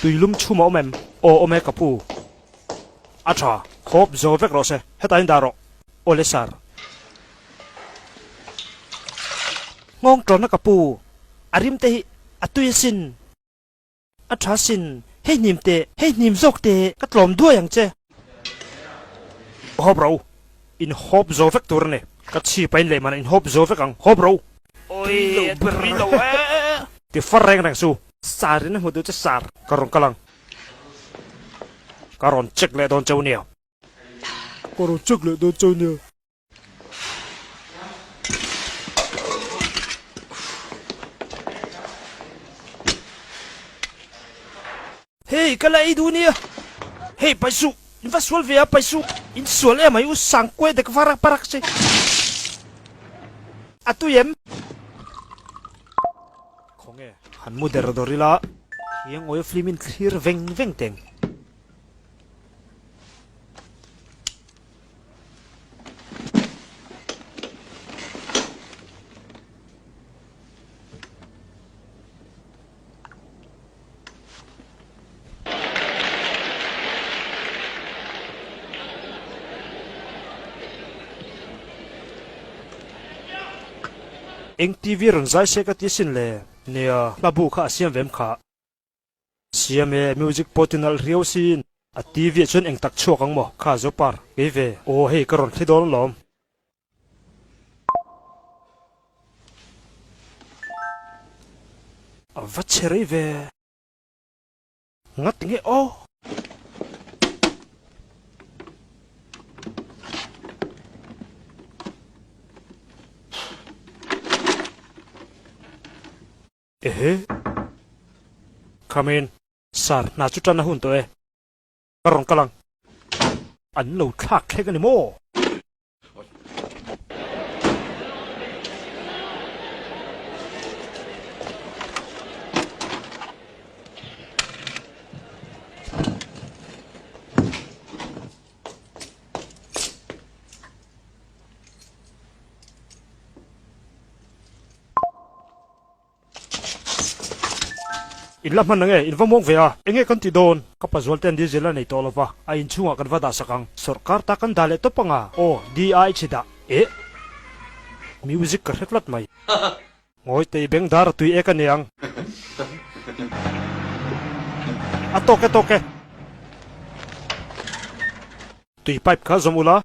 tùy lum chu máu mềm ô mẹ capu à cha hộp zo vek rồi se hết anh đã rồi ô lê sar ngon tròn nó capu arim te atuy sin à cha sin hey nim zok te cắt lom đuôi yang che hộp rồi in hộp zo vek tur ne cắt chi pain le man in hộp zo vek ang hộp rồi ôi beri lo ti fareng rang su sar ne hudu che sar karong kalang karon check le don chau neo karon check le don chau neo hey kalai dunia hey paisu in va sual vea paisu in sual e mai u sang kwe de farak parak se atuyem khonge han mu der dorila hiang oi flimin clear veng teng eng TV ron zai se ka ti sin le nia babu kha siam vem kha siam e music potinal rio sin a TV chon eng tak chuak ang mo kha zo par ke ve o hei karon thidol lom a vachere ve ngat nge o come in sar na chu tan na hun to e karong kalang an lo thak thek ani mo in lam man nge in vamong ve a enge kan ti don kapazol ten diesel nei to lova a in chunga kan vada sakang sarkar ta kan dale to panga o di chida e music ka heklat mai ngoi te beng dar tui e kan yang a toke tui pipe ka zomula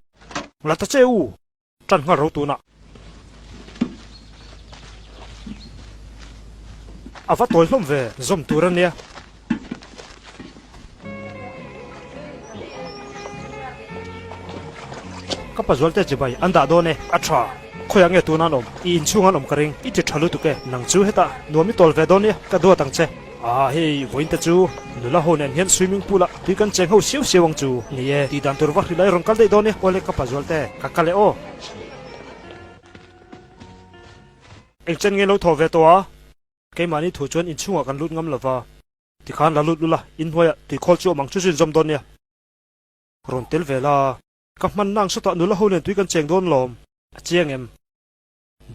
lata cheu tan nga ro tu na ava toy hlom ve zom turan nia kapa zolte jibai anda done acha khoyang e tunan om in chungan om karing iti thalu tuke nang chu heta nomi tol ve don nia ka do tang che a hei voin ta chu nula honen hian swimming pool a ti kan cheng ho siu siwang chu ni e ti dan tur wa hilai rong kal dei don nia ole kapa zolte ka kale o ek chen nge lo tho ve to a cái mà ní thủ chuyên in chung kan lut ngam lova thì khan la lut lula in hoya thì khol chu mang chu sin zom don nia ron tel vela ka man nang so ta nula ho len tui kan cheng don lom chiang em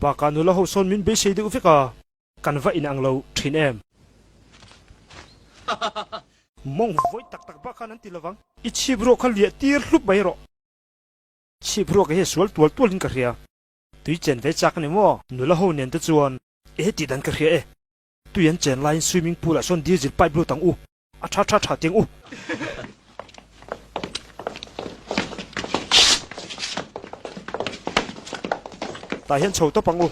ba ka nula ho son min be sei de ufika kan va in ang lo thin em mong voi tak tak ba kan an ti lawang I Chhipruaka khal lia tir hlup bai ro Chhipruaka he sual tual in ka ria tui chen ve chak ni mo nula ho nen te chuan e ti dan ka ria e tuyen chen line swimming pool a son diesel pipe lu tang u a tha ting u ta hian chho to pang u